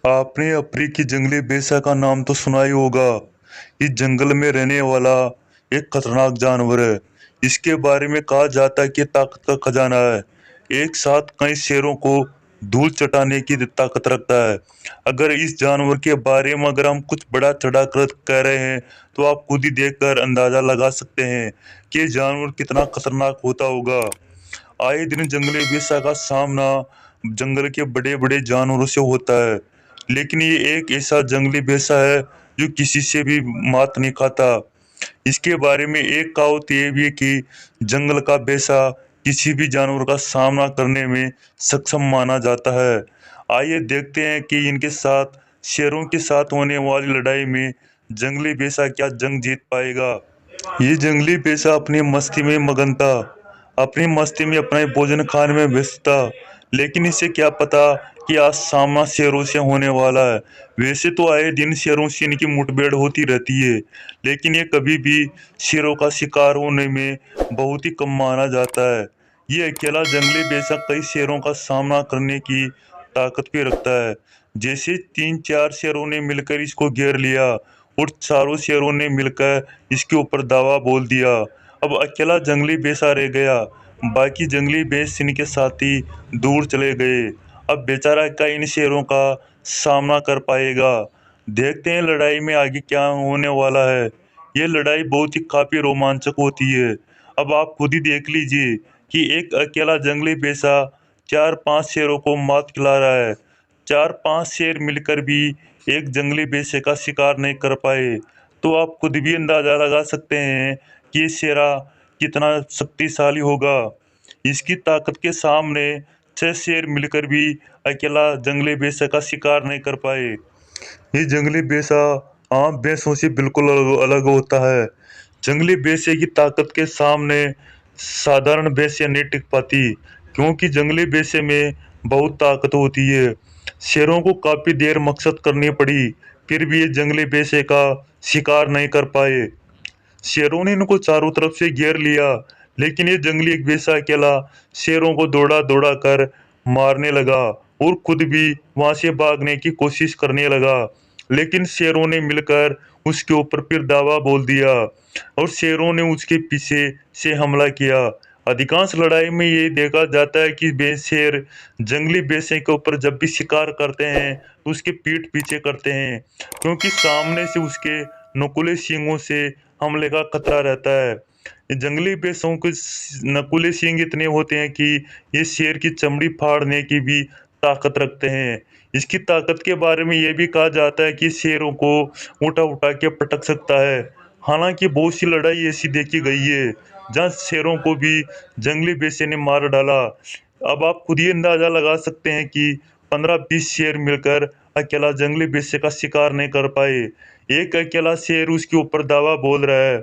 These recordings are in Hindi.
आपने अफ्रीकी जंगली बेसा का नाम तो सुना ही होगा। इस जंगल में रहने वाला एक खतरनाक जानवर है। इसके बारे में कहा जाता है कि ताकत का खजाना है। एक साथ कई शेरों को धूल चटाने की ताकत रखता है। अगर इस जानवर के बारे में अगर हम कुछ बड़ा चढ़ा कर कह रहे हैं तो आप खुद ही देखकर अंदाजा लगा सकते हैं कि ये जानवर कितना खतरनाक होता होगा। आए दिन जंगली बेसा का सामना जंगल के बड़े बड़े जानवरों से होता है, लेकिन ये एक ऐसा जंगली बेसा है जो किसी से भी मात नहीं खाता। इसके बारे में एक कहावत ये भी है कि जंगल का बेसा किसी भी जानवर का सामना करने में सक्षम माना जाता है। आइए देखते हैं कि इनके साथ शेरों के साथ होने वाली लड़ाई में जंगली बेसा क्या जंग जीत पाएगा। ये जंगली बेसा अपनी मस्ती में मगन था, अपनी मस्ती में अपना भोजन खाने में व्यस्त था। लेकिन इसे क्या पता कि आज सामना शेरों से होने वाला है। वैसे तो आए दिन शेरों से इनकी मुठभेड़ होती रहती है, लेकिन ये कभी भी शेरों का शिकार होने में बहुत ही कम माना जाता है। ये अकेला जंगली बेसा कई शेरों का सामना करने की ताकत भी रखता है। जैसे 3-4 शेरों ने मिलकर इसको घेर लिया और चारों शेरों ने मिलकर इसके ऊपर दावा बोल दिया। अब अकेला जंगली बेसा रह गया। बाकी जंगली बेस इनके साथी दूर चले गए। अब बेचारा क्या इन शेरों का सामना कर पाएगा। देखते हैं लड़ाई में आगे क्या होने वाला है। ये लड़ाई बहुत ही काफी रोमांचक होती है। अब आप खुद ही देख लीजिए कि एक अकेला जंगली बेसा 4-5 शेरों को मात खिला रहा है। 4-5 शेर मिलकर भी एक जंगली बेसे का शिकार नहीं कर पाए, तो आप खुद भी अंदाजा लगा सकते हैं कि ये शेरा कितना शक्तिशाली होगा। इसकी ताकत के सामने 6 शेर मिलकर भी अकेला जंगली बेसा का शिकार नहीं कर पाए। ये जंगली बेसा आम भैंसों से बिल्कुल अलग अलग होता है। जंगली बेसे की ताकत के सामने साधारण भैंसें नहीं टिक पाती, क्योंकि जंगली बेसे में बहुत ताकत होती है। शेरों को काफी देर मकसद करनी पड़ी, फिर भी ये जंगली बेसे का शिकार नहीं कर पाए। शेरों ने इनको चारों तरफ से घेर लिया, लेकिन ये जंगली एक बेसा अकेला शेरों को दौड़ा दौड़ा कर मारने लगा और खुद भी वहां से भागने की कोशिश करने लगा। लेकिन शेरों ने मिलकर उसके ऊपर फिर दावा बोल दिया और शेरों ने उसके पीछे से हमला किया। अधिकांश लड़ाई में ये देखा जाता है कि शेर जंगली बेसे के ऊपर जब भी शिकार करते हैं तो उसके पीठ पीछे करते हैं, क्योंकि सामने से उसके नुकीले सींगों से हमले का खतरा रहता है। ये जंगली बेसों के नकुले सींग इतने होते हैं कि ये शेर की चमड़ी फाड़ने की भी ताकत रखते हैं। इसकी ताकत के बारे में ये भी कहा जाता है कि शेरों को उठा उठा के पटक सकता है। हालांकि बहुत सी लड़ाई ऐसी देखी गई है जहां शेरों को भी जंगली बेसे ने मार डाला। अब आप खुद ही अंदाजा लगा सकते हैं कि 15-20 शेर मिलकर अकेला जंगली बेसे का शिकार नहीं कर पाए। एक अकेला शेर उसके ऊपर दावा बोल रहा है,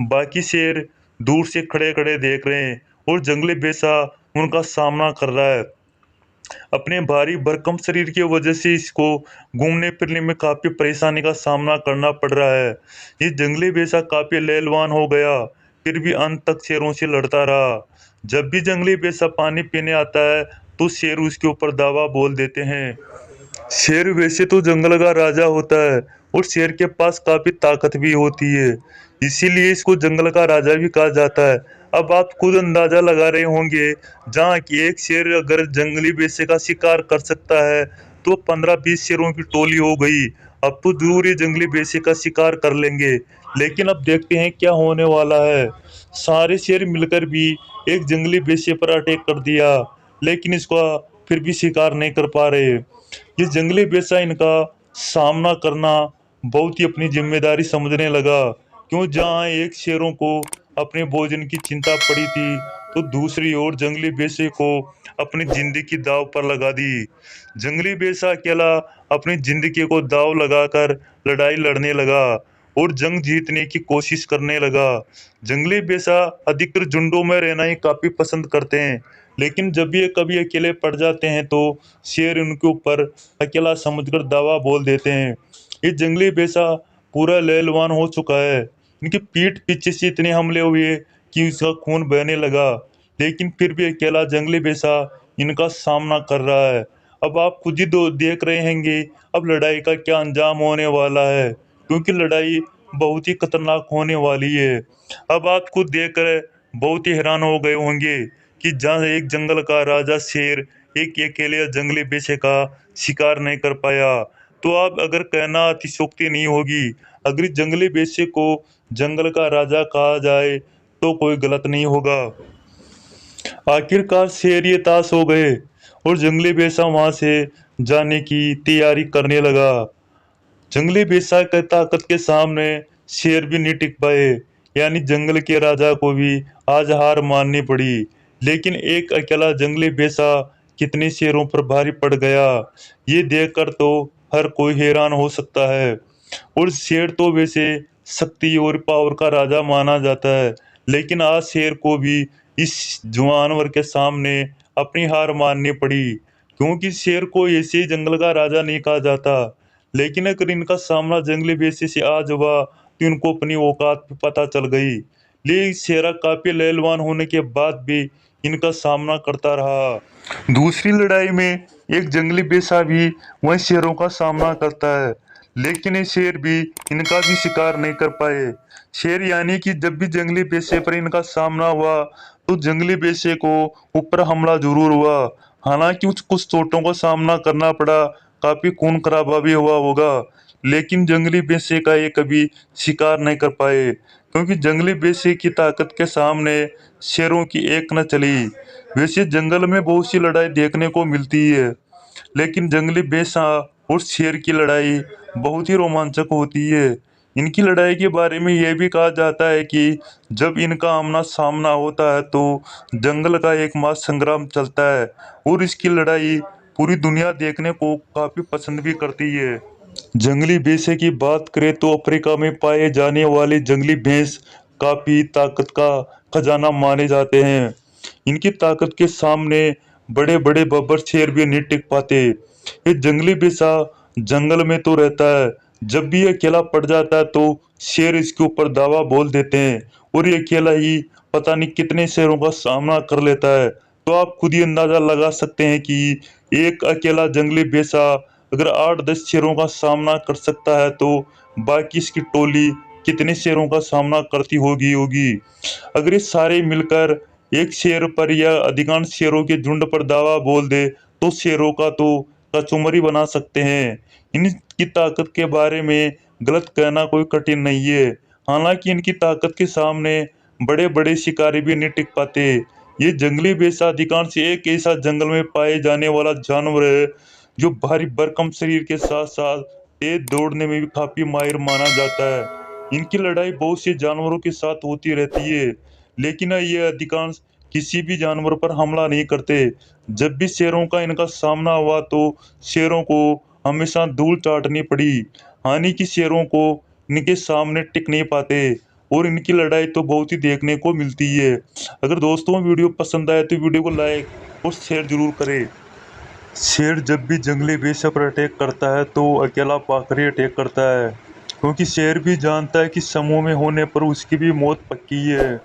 बाकी शेर दूर से खड़े खड़े देख रहे हैं और जंगली बेसा उनका सामना कर रहा है। अपने भारी भरकम शरीर की वजह से इसको घूमने फिरने में काफी परेशानी का सामना करना पड़ रहा है। ये जंगली बेसा काफी लहलवान हो गया, फिर भी अंत तक शेरों से लड़ता रहा। जब भी जंगली बेसा पानी पीने आता है तो शेर उसके ऊपर दावा बोल देते हैं। शेर वैसे तो जंगल का राजा होता है और शेर के पास काफी ताकत भी होती है, इसीलिए इसको जंगल का राजा भी कहा जाता है। अब आप खुद अंदाजा लगा रहे होंगे, जहाँ की एक शेर अगर जंगली बेसे का शिकार कर सकता है तो 15-20 शेरों की टोली हो गई। अब तो जरूर ये जंगली बेसे का शिकार कर लेंगे, लेकिन अब देखते हैं क्या होने वाला है। सारे शेर मिलकर भी एक जंगली बेसे पर अटैक कर दिया, लेकिन इसका फिर भी शिकार नहीं कर पा रहे। ये जंगली बेसा इनका सामना करना बहुत ही अपनी जिम्मेदारी समझने लगा, क्यों जहाँ एक शेरों को अपने भोजन की चिंता पड़ी थी तो दूसरी ओर जंगली बेसे को अपनी जिंदगी दांव पर लगा दी। जंगली बेसा अकेला अपनी जिंदगी को दांव लगाकर लड़ाई लड़ने लगा और जंग जीतने की कोशिश करने लगा। जंगली बेसा अधिकतर झुंडों में रहना ही काफी पसंद करते हैं, लेकिन जब भी ये कभी अकेले पड़ जाते हैं तो शेर उनके ऊपर अकेला समझकर दावा बोल देते हैं। ये जंगली बेसा पूरा लहलवान हो चुका है। इनकी पीठ पीछे से इतने हमले हुए कि उसका खून बहने लगा, लेकिन फिर भी अकेला जंगली बेसा इनका सामना कर रहा है। अब आप खुद ही देख रहे होंगे अब लड़ाई का क्या अंजाम होने वाला है, क्योंकि लड़ाई बहुत ही खतरनाक होने वाली है। अब आप खुद देख कर बहुत ही हैरान हो गए होंगे कि जहाँ एक जंगल का राजा शेर एक अकेले जंगली बेचे का शिकार नहीं कर पाया, तो आप अगर कहना अतिशयोक्ति नहीं होगी। अगर इस जंगली बेचे को जंगल का राजा कहा जाए तो कोई गलत नहीं होगा। आखिरकार शेर ये ताश हो गए और जंगली बेसा वहां से जाने की तैयारी करने लगा। जंगली बेसा की ताकत के सामने शेर भी नहीं टिक पाए, यानी जंगल के राजा को भी आज हार माननी पड़ी। लेकिन एक अकेला जंगली बेसा कितने शेरों पर भारी पड़ गया, ये देखकर तो हर कोई हैरान हो सकता है। और शेर तो वैसे शक्ति और पावर का राजा माना जाता है, लेकिन आज शेर को भी इस जानवर के सामने अपनी हार माननी पड़ी, क्योंकि शेर को ऐसे ही जंगल का राजा नहीं कहा जाता। लेकिन अगर इनका सामना जंगली बेसी से आज हुआ तो इनको अपनी औकात भी पता चल गई। लेकिन शेरा काफी लहलवान होने के बाद भी इनका सामना करता रहा। दूसरी लड़ाई में एक जंगली बेसा भी वही शेरों का सामना करता है, लेकिन ये शेर भी इनका भी शिकार नहीं कर पाए। शेर यानी कि जब भी जंगली बेसे पर इनका सामना हुआ तो जंगली बेसे को ऊपर हमला जरूर हुआ। हालांकि कुछ चोटों का सामना करना पड़ा, काफी खून खराबा भी हुआ होगा, लेकिन जंगली बेसे का ये कभी शिकार नहीं कर पाए, क्योंकि जंगली बेसे की ताकत के सामने शेरों की एक न चली। वैसे जंगल में बहुत सी लड़ाई देखने को मिलती है, लेकिन जंगली बेसा और शेर की लड़ाई बहुत ही रोमांचक होती है। इनकी लड़ाई के बारे में यह भी कहा जाता है कि जब इनका आमना सामना होता है तो जंगल का एक महासंग्राम चलता है, और इसकी लड़ाई पूरी दुनिया देखने को काफी पसंद भी करती है। जंगली भैंसे की बात करें तो अफ्रीका में पाए जाने वाले जंगली भैंस काफी ताकत का खजाना माने जाते हैं। इनकी ताकत के सामने बड़े बड़े बब्बर शेर भी नहीं टिक पाते। ये जंगली भैंसा जंगल में तो रहता है, जब भी ये अकेला पड़ जाता है तो शेर इसके ऊपर दावा बोल देते हैं, और ये अकेला ही पता नहीं कितने शेरों का सामना कर लेता है। तो आप खुद ही अंदाजा लगा सकते हैं कि एक अकेला जंगली भैंसा अगर 8-10 शेरों का सामना कर सकता है तो बाकी इसकी टोली कितने शेरों का सामना करती होगी। अगर ये सारे मिलकर एक शेर पर या अधिकांश शेरों के झुंड पर दावा बोल दे तो शेरों का तो कचुमरी बना सकते हैं। इनकी ताकत के बारे में गलत कहना कोई कठिन नहीं है। हालांकि इनकी ताकत के सामने बड़े बड़े शिकारी भी नहीं टिक पाते। ये जंगली भैंसा अधिकांश एक ऐसा जंगल में पाए जाने वाला जानवर है जो भारी भरकम शरीर के साथ साथ तेज दौड़ने में भी काफी माहिर माना जाता है। इनकी लड़ाई बहुत से जानवरों के साथ होती रहती है, लेकिन ये अधिकांश किसी भी जानवर पर हमला नहीं करते। जब भी शेरों का इनका सामना हुआ तो शेरों को हमेशा धूल चाटनी पड़ी, हानि की शेरों को इनके सामने टिक नहीं पाते, और इनकी लड़ाई तो बहुत ही देखने को मिलती है। अगर दोस्तों वीडियो पसंद आए तो वीडियो को लाइक और शेयर जरूर करें। शेर जब भी जंगली भैंस पर अटैक करता है तो अकेला पाकर ही अटैक करता है, क्योंकि शेर भी जानता है कि समूह में होने पर उसकी भी मौत पक्की है।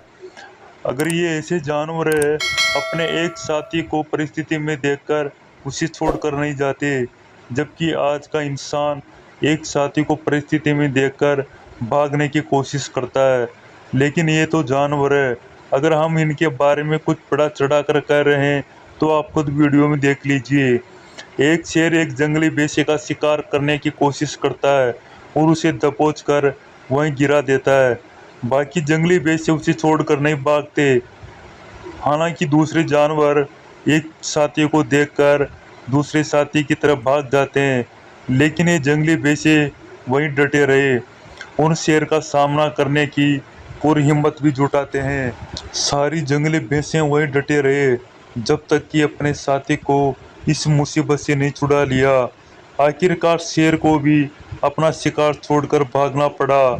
अगर ये ऐसे जानवर है अपने एक साथी को परिस्थिति में देखकर उसे छोड़कर नहीं जाते, जबकि आज का इंसान एक साथी को परिस्थिति में देखकर भागने की कोशिश करता है। लेकिन ये तो जानवर है। अगर हम इनके बारे में कुछ बड़ा चढ़ा कर कह रहे हैं तो आप खुद वीडियो में देख लीजिए। एक शेर एक जंगली भैंसे का शिकार करने की कोशिश करता है और उसे दबोच कर वहीं गिरा देता है। बाकी जंगली भैंसे उसे छोड़कर नहीं भागते। हालांकि दूसरे जानवर एक साथी को देखकर दूसरे साथी की तरफ भाग जाते हैं, लेकिन ये जंगली भैंसे वहीं डटे रहे, उन शेर का सामना करने की पूरी हिम्मत भी जुटाते हैं। सारी जंगली भैंसें वहीं डटे रहे जब तक कि अपने साथी को इस मुसीबत से नहीं छुड़ा लिया। आखिरकार शेर को भी अपना शिकार छोड़कर भागना पड़ा।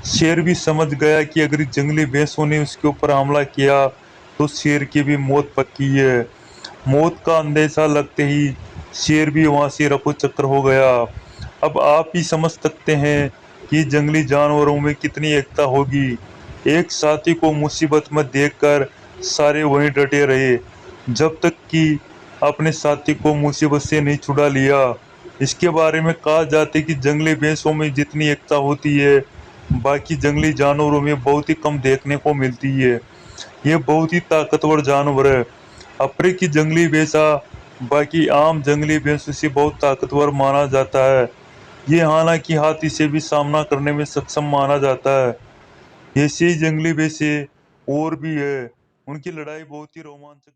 शेर भी समझ गया कि अगर जंगली भैंसों ने उसके ऊपर हमला किया तो शेर की भी मौत पक्की है। मौत का अंदेशा लगते ही शेर भी वहां से रफू चक्कर हो गया। अब आप ही समझ सकते हैं कि जंगली जानवरों में कितनी एकता होगी। एक साथी को मुसीबत में देखकर सारे वहीं डटे रहे जब तक कि अपने साथी को मुसीबत से नहीं छुड़ा लिया। इसके बारे में कहा जाता है कि जंगली भैंसों में जितनी एकता होती है बाकी जंगली जानवरों में बहुत ही कम देखने को मिलती है। ये बहुत ही ताकतवर जानवर है। अफ्रीकी जंगली भैंसा बाकी आम जंगली भैंसों से बहुत ताकतवर माना जाता है। ये हालांकि हाथी से भी सामना करने में सक्षम माना जाता है। ऐसे ही जंगली भैंसे और भी है, उनकी लड़ाई बहुत ही रोमांचक